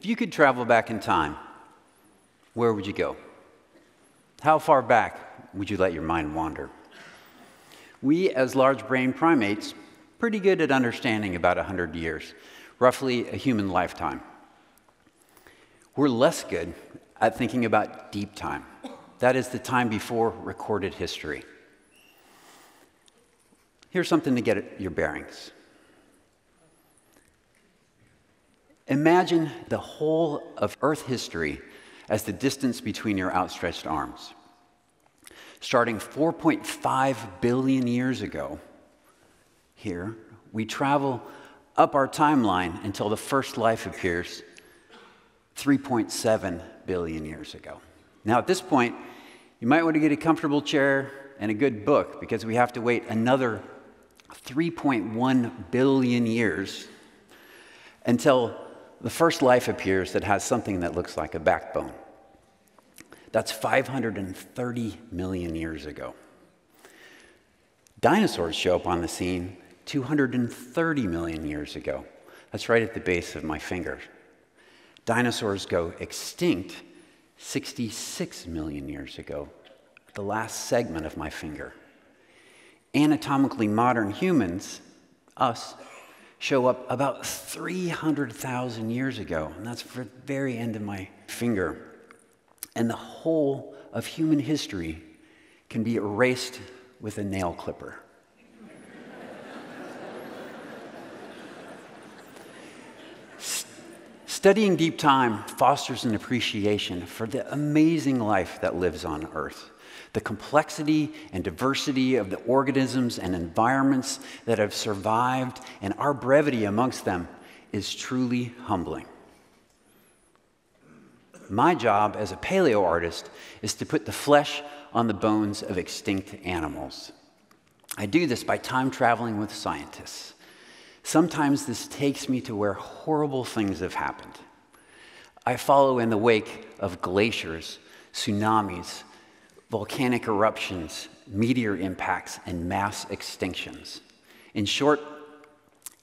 If you could travel back in time, where would you go? How far back would you let your mind wander? We, as large-brained primates, pretty good at understanding about 100 years, roughly a human lifetime. We're less good at thinking about deep time. That is the time before recorded history. Here's something to get your bearings. Imagine the whole of Earth history as the distance between your outstretched arms. Starting 4.5 billion years ago, here, we travel up our timeline until the first life appears 3.7 billion years ago. Now, at this point, you might want to get a comfortable chair and a good book because we have to wait another 3.1 billion years until the first life appears that has something that looks like a backbone. That's 530 million years ago. Dinosaurs show up on the scene 230 million years ago. That's right at the base of my finger. Dinosaurs go extinct 66 million years ago, the last segment of my finger. Anatomically modern humans, us, show up about 300,000 years ago, and that's for the very end of my finger. And the whole of human history can be erased with a nail clipper. Studying deep time fosters an appreciation for the amazing life that lives on Earth, the complexity and diversity of the organisms and environments that have survived, and our brevity amongst them is truly humbling. My job as a paleo artist is to put the flesh on the bones of extinct animals. I do this by time traveling with scientists. Sometimes this takes me to where horrible things have happened. I follow in the wake of glaciers, tsunamis, volcanic eruptions, meteor impacts, and mass extinctions. In short,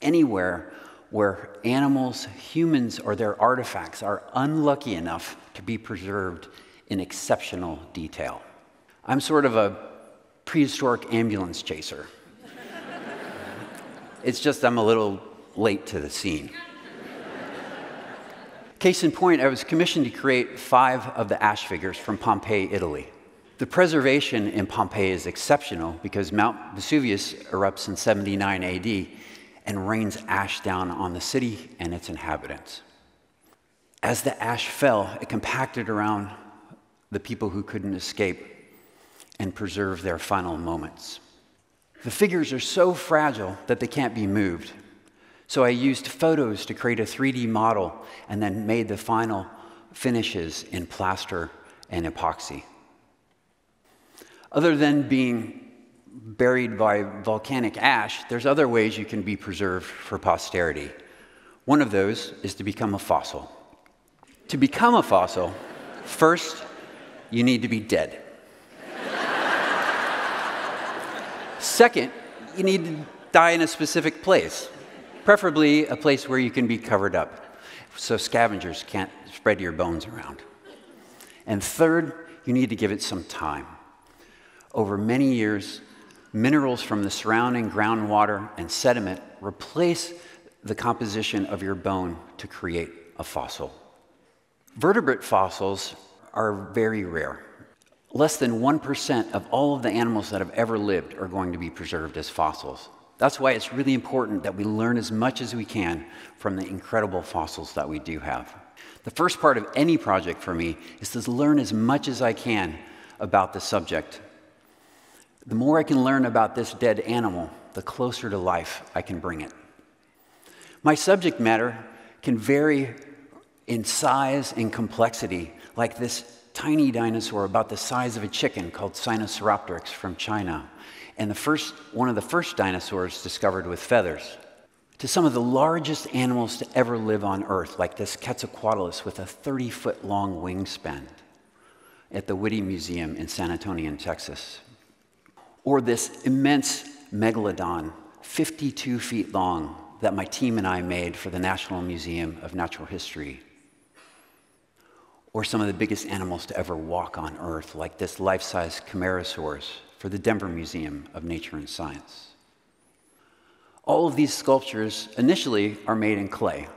anywhere where animals, humans, or their artifacts are unlucky enough to be preserved in exceptional detail. I'm sort of a prehistoric ambulance chaser. It's just I'm a little late to the scene. Case in point, I was commissioned to create 5 of the ash figures from Pompeii, Italy. The preservation in Pompeii is exceptional because Mount Vesuvius erupts in 79 AD and rains ash down on the city and its inhabitants. As the ash fell, it compacted around the people who couldn't escape and preserve their final moments. The figures are so fragile that they can't be moved. So I used photos to create a 3D model and then made the final finishes in plaster and epoxy. Other than being buried by volcanic ash, there's other ways you can be preserved for posterity. One of those is to become a fossil. To become a fossil, first, you need to be dead. Second, you need to die in a specific place, preferably a place where you can be covered up, so scavengers can't spread your bones around. And third, you need to give it some time. Over many years, minerals from the surrounding groundwater and sediment replace the composition of your bone to create a fossil. Vertebrate fossils are very rare. Less than 1% of all of the animals that have ever lived are going to be preserved as fossils. That's why it's really important that we learn as much as we can from the incredible fossils that we do have. The first part of any project for me is to learn as much as I can about the subject. The more I can learn about this dead animal, the closer to life I can bring it. My subject matter can vary in size and complexity, like this tiny dinosaur about the size of a chicken called Sinosauropteryx from China, and one of the first dinosaurs discovered with feathers, to some of the largest animals to ever live on Earth, like this Quetzalcoatlus with a 30-foot-long wingspan at the Whitty Museum in San Antonio, Texas. Or this immense megalodon, 52 feet long, that my team and I made for the National Museum of Natural History. or some of the biggest animals to ever walk on Earth, like this life-size Camarasaurus for the Denver Museum of Nature and Science. All of these sculptures initially are made in clay,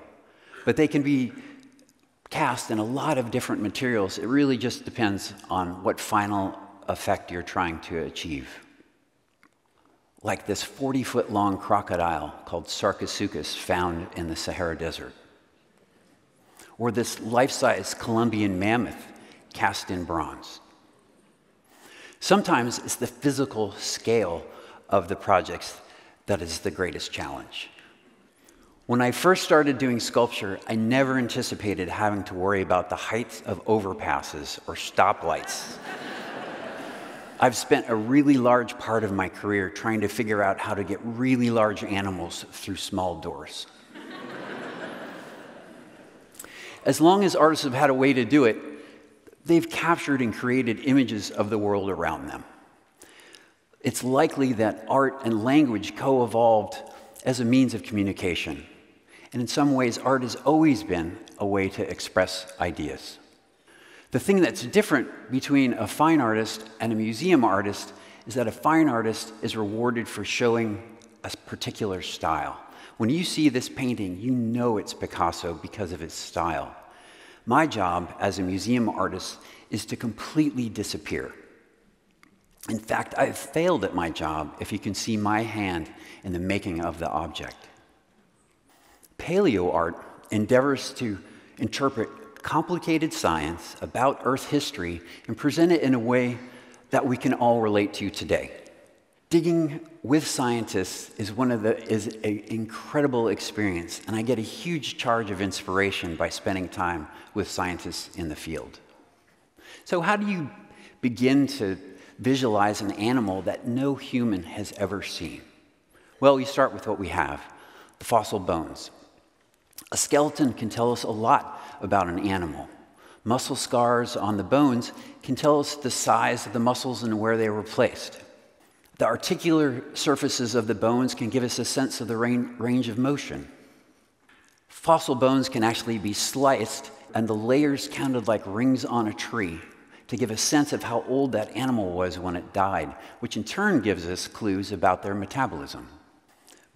but they can be cast in a lot of different materials. It really just depends on what final effect you're trying to achieve. Like this 40-foot-long crocodile called Sarcosuchus found in the Sahara Desert. Or this life-size Columbian mammoth cast in bronze. Sometimes it's the physical scale of the projects that is the greatest challenge. When I first started doing sculpture, I never anticipated having to worry about the height of overpasses or stoplights. I've spent a really large part of my career trying to figure out how to get really large animals through small doors. As long as artists have had a way to do it, they've captured and created images of the world around them. It's likely that art and language co-evolved as a means of communication. And in some ways, art has always been a way to express ideas. The thing that's different between a fine artist and a museum artist is that a fine artist is rewarded for showing a particular style. When you see this painting, you know it's Picasso because of its style. My job as a museum artist is to completely disappear. In fact, I've failed at my job if you can see my hand in the making of the object. Paleo art endeavors to interpret complicated science about Earth history and present it in a way that we can all relate to today. Digging with scientists is an incredible experience, and I get a huge charge of inspiration by spending time with scientists in the field. So how do you begin to visualize an animal that no human has ever seen? Well, you start with what we have, the fossil bones. A skeleton can tell us a lot about an animal. Muscle scars on the bones can tell us the size of the muscles and where they were placed. The articular surfaces of the bones can give us a sense of the range of motion. Fossil bones can actually be sliced and the layers counted like rings on a tree to give a sense of how old that animal was when it died, which in turn gives us clues about their metabolism.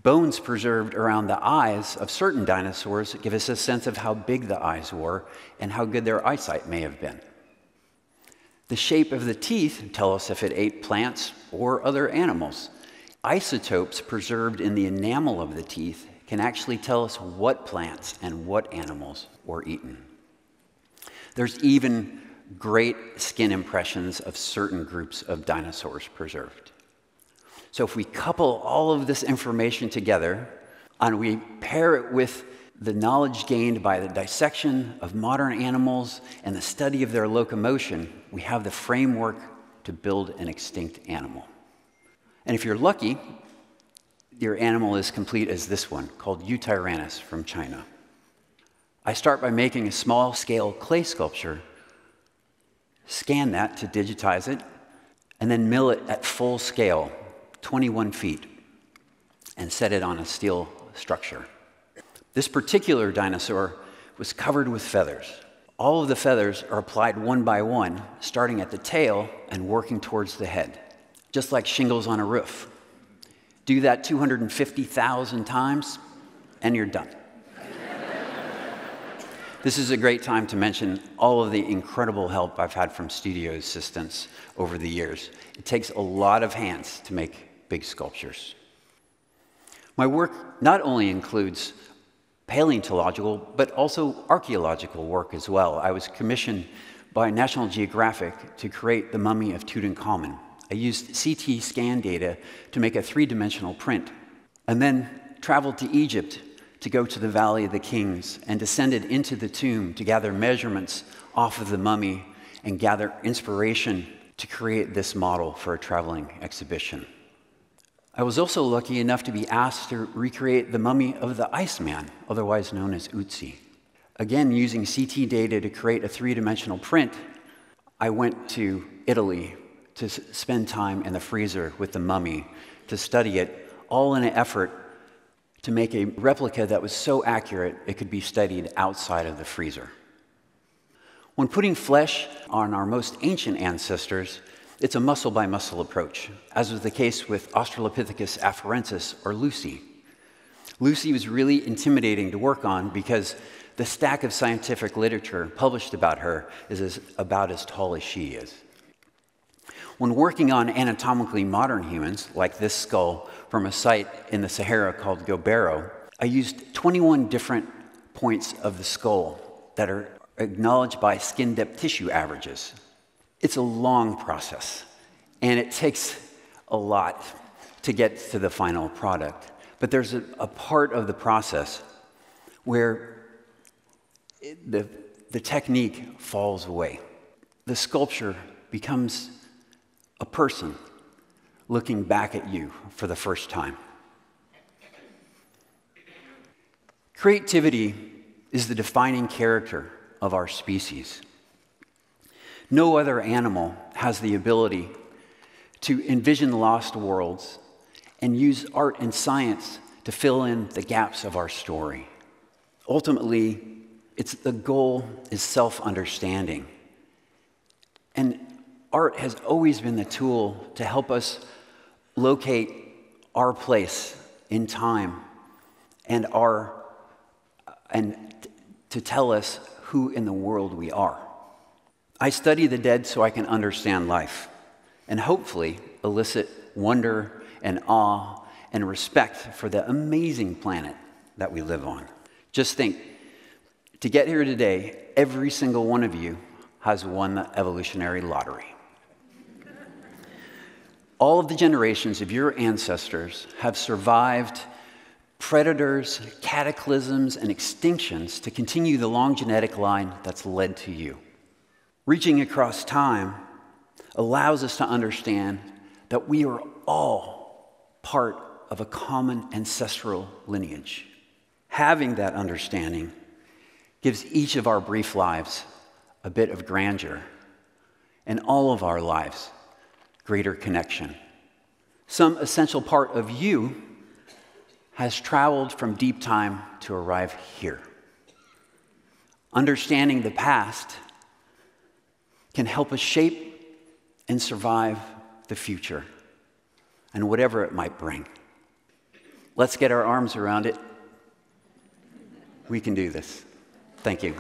Bones preserved around the eyes of certain dinosaurs give us a sense of how big the eyes were and how good their eyesight may have been. The shape of the teeth tell us if it ate plants or other animals. Isotopes preserved in the enamel of the teeth can actually tell us what plants and what animals were eaten. There's even great skin impressions of certain groups of dinosaurs preserved. So if we couple all of this information together and we pair it with the knowledge gained by the dissection of modern animals and the study of their locomotion, we have the framework to build an extinct animal. And if you're lucky, your animal is complete as this one, called Yutyrannus from China. I start by making a small-scale clay sculpture, scan that to digitize it, and then mill it at full scale, 21 feet, and set it on a steel structure. This particular dinosaur was covered with feathers. All of the feathers are applied one by one, starting at the tail and working towards the head, just like shingles on a roof. Do that 250,000 times, and you're done. This is a great time to mention all of the incredible help I've had from studio assistants over the years. It takes a lot of hands to make big sculptures. My work not only includes paleontological, but also archaeological work as well. I was commissioned by National Geographic to create the mummy of Tutankhamun. I used CT scan data to make a three-dimensional print, and then traveled to Egypt to go to the Valley of the Kings and descended into the tomb to gather measurements off of the mummy and gather inspiration to create this model for a traveling exhibition. I was also lucky enough to be asked to recreate the mummy of the Iceman, otherwise known as Ötzi. Again, using CT data to create a three-dimensional print, I went to Italy to spend time in the freezer with the mummy to study it, all in an effort to make a replica that was so accurate it could be studied outside of the freezer. When putting flesh on our most ancient ancestors, it's a muscle-by-muscle approach, as was the case with Australopithecus afarensis, or Lucy. Lucy was really intimidating to work on because the stack of scientific literature published about her is about as tall as she is. When working on anatomically modern humans, like this skull from a site in the Sahara called Gobero, I used 21 different points of the skull that are acknowledged by skin depth tissue averages. It's a long process, and it takes a lot to get to the final product. But there's a part of the process where the technique falls away. The sculpture becomes a person looking back at you for the first time. Creativity is the defining character of our species. No other animal has the ability to envision lost worlds and use art and science to fill in the gaps of our story. Ultimately, the goal is self-understanding. And art has always been the tool to help us locate our place in time and to tell us who in the world we are. I study the dead so I can understand life and hopefully elicit wonder and awe and respect for the amazing planet that we live on. Just think, to get here today, every single one of you has won the evolutionary lottery. All of the generations of your ancestors have survived predators, cataclysms, and extinctions to continue the long genetic line that's led to you. Reaching across time allows us to understand that we are all part of a common ancestral lineage. Having that understanding gives each of our brief lives a bit of grandeur, and all of our lives greater connection. Some essential part of you has traveled from deep time to arrive here. Understanding the past can help us shape and survive the future and whatever it might bring. Let's get our arms around it. We can do this. Thank you.